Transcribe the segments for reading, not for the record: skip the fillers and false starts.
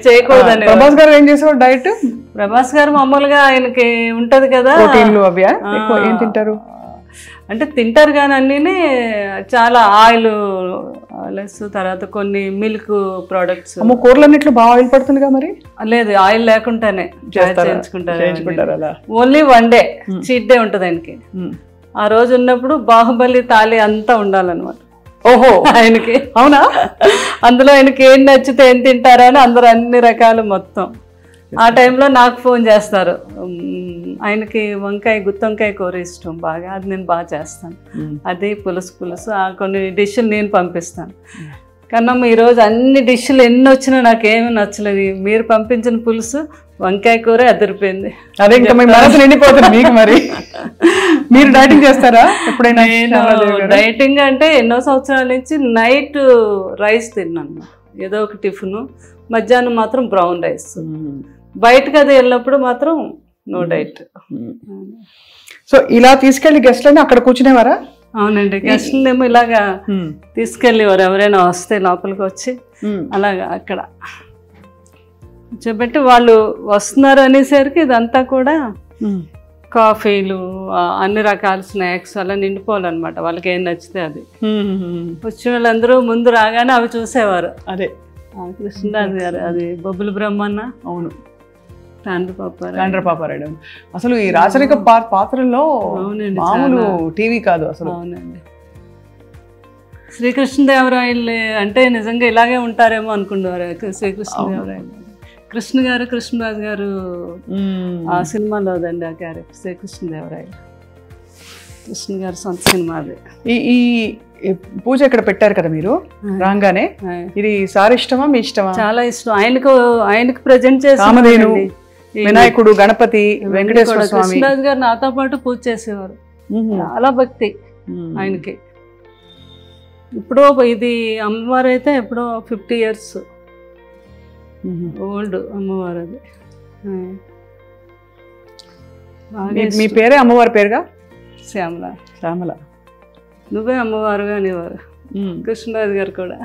చేయకూడదని. ప్రభాస్ గారు ఏం చేసేవారు డైట్? ప్రభాస్ గారు మామూలుగా ఆయనకి ఉంటది కదా ప్రోటీన్లు అవి ఏం తింటారు అంటే తింటారు కానీ అన్నీ చాలా ఆయిల్ లెస్, తర్వాత కొన్ని మిల్క్ ప్రోడక్ట్స్. కూరలన్నిట్లో బాగా ఆయిల్ పడుతుందిగా మరి? లేదు, ఆయిల్ లేకుండానే చేయించుకుంటారు. అలా ఓన్లీ 1 డే చీట్ డే ఉంటుంది ఆయనకి. ఆ రోజు ఉన్నప్పుడు బాహుబలి తాళి అంతా ఉండాలన్నమాట. ఓహో, ఆయనకి. అవునా? అందులో ఆయనకి ఏం నచ్చితే ఏం తింటారో అని అందరూ అన్ని రకాలు మొత్తం. ఆ టైంలో నాకు ఫోన్ చేస్తారు. ఆయనకి గుత్తి వంకాయ కూర ఇష్టం బాగా, అది నేను బాగా చేస్తాను. అది పులుసు కొన్ని డిష్లు నేను పంపిస్తాను. కన్నమ్మ ఈరోజు అన్ని డిష్లు ఎన్ని వచ్చినా నాకేమీ నచ్చలేదు, మీరు పంపించిన పులుసు వంకాయ కూర అదిరిపోయింది. అదే ఇంకా మీ మనసు నిండిపోతుంది మీకు. మరి మీరు డైటింగ్ చేస్తారా ఎప్పుడైనా? డైటింగ్ అంటే ఎన్నో సంవత్సరాల నుంచి నైట్ రైస్ తిన్నాను, ఏదో ఒక టిఫిన్. మధ్యాహ్నం మాత్రం బ్రౌన్ రైస్. బయటకు అది వెళ్ళినప్పుడు మాత్రం నో డైట్. సో ఇలా తీసుకెళ్లి గెస్ట్లని అక్కడ కూర్చునేవారా? అవునండి, గెస్ట్లేమో ఇలాగా తీసుకెళ్ళేవారు. ఎవరైనా వస్తే లోపలికి వచ్చి అలాగా అక్కడ కూర్చోబెట్టి వాళ్ళు వస్తున్నారు అనేసరికి ఇదంతా కూడా కాఫీలు, అన్ని రకాల స్నాక్స్ అలా నిండిపోవాలన్నమాట. వాళ్ళకి ఏం నచ్చితే అది. వచ్చిన వాళ్ళందరూ ముందు రాగానే అవి చూసేవారు. అదే కృష్ణరాజు గారు, అది బొబ్బుల బ్రహ్మన్న, అవును, తాండ్రపాపారాయుడు. అసలు ఈ రాచరిక పాత్రల్లో మామూలు టీవీ కాదు అసలు. అవునండి, శ్రీకృష్ణదేవరాయలు అంటే నిజంగా ఇలాగే ఉంటారేమో అనుకునేవారు. శ్రీకృష్ణదేవరాయలు కృష్ణ గారు, కృష్ణరాజు గారు ఆ సినిమాలోదండి ఆ క్యారెక్టర్ శ్రీకృష్ణదేవరాయలు. కృష్ణ గారు సొంత సినిమా అది. ఈ పూజ ఇక్కడ పెట్టారు కదా మీరు రాగానే, ఇది సార్ ఇష్టమా మీ ఇష్టమా? చాలా ఇష్టం. ఆయనకు ప్రజెంట్ చేసి వినాయకుడు, గణపతి, వెంకటేశ్వర స్వామి. కృష్ణరాజు గారు నాతో పాటు పూజ చేసేవారు. చాలా భక్తి ఆయనకి. ఇప్పుడు ఇది అమ్మవారు అయితే ఎప్పుడో 50 years ఓల్డ్ అమ్మవారు అది. మీ పేరే అమ్మవారి పేరుగా? శ్యామల. శ్యామల. నువ్వే అమ్మవారుగా అనేవారు కృష్ణరాజు గారు కూడా.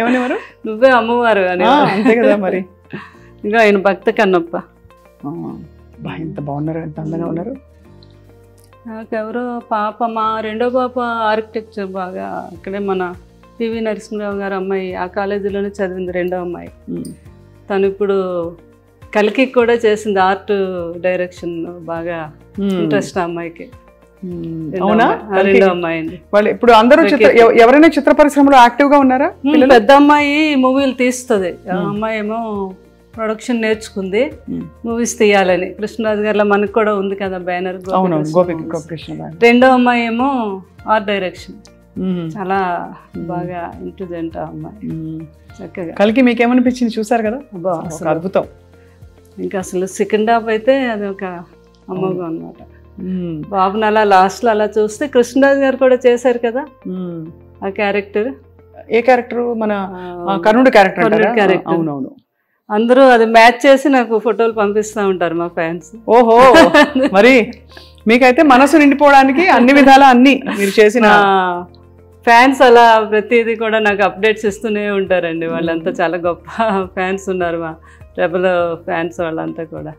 ఏమనేవారు? నువ్వే అమ్మవారు అని. అంతే కదా మరి. ఇంకా ఆయన భక్త కన్నప్ప. ఎంత బాగున్నారు, ఎంత అందంగా ఉన్నారు. నాకెవరో పాప, మా రెండో పాప ఆర్కిటెక్చర్ బాగా అక్కడే మన పివి నరసింహరావు గారు అమ్మాయి, ఆ కాలేజీలోనే చదివింది, రెండో అమ్మాయి. తను ఇప్పుడు కలికి కూడా చేసింది, ఆర్ట్ డైరెక్షన్ బాగా ఇంట్రెస్ట్ ఆ అమ్మాయికి. అవునా? రెండో అమ్మాయి అండి. వాళ్ళు ఇప్పుడు అందరూ ఎవరైనా చిత్ర పరిశ్రమలో యాక్టివ్ గా ఉన్నారా? పెద్ద అమ్మాయి మూవీలు తీస్తుంది, ఆ అమ్మాయి ఏమో ప్రొడక్షన్ నేర్చుకుంది, మూవీస్ తీయాలని. కృష్ణరాజు గారిలో మనకు కూడా ఉంది కదా బ్యానర్. రెండో అమ్మాయి ఏమో ఆర్ట్ డైరెక్షన్. చాలా బాగా ఇంటెలిజెంట్ ఆ అమ్మాయి. చక్కగా. కలికి మీకేమనిపించింది? చూసారు కదా, అద్భుతం. ఇంకా అసలు సెకండ్ హాఫ్ అయితే అది ఒక అమ్మగా అన్నమాట. బాబుని అలా లాస్ట్ లో అలా చూస్తే కృష్ణరాజు గారు కూడా చేశారు కదా ఆ క్యారెక్టర్. ఏ క్యారెక్టర్? మన కర్ణుడు క్యారెక్టర్. అవునవును. అందరూ అది మ్యాచ్ చేసి నాకు ఫోటోలు పంపిస్తూ ఉంటారు మా ఫ్యాన్స్. ఓహో, మరి మీకైతే మనసు నిండిపోవడానికి అన్ని విధాలా అన్ని మీరు చేసిన ఫ్యాన్స్ అలా ప్రతిదీ కూడా నాకు అప్డేట్స్ ఇస్తూనే ఉంటారండి. వాళ్ళంతా చాలా గొప్ప ఫ్యాన్స్ ఉన్నారు, మా రెబల్ ఫ్యాన్స్ వాళ్ళంతా కూడా.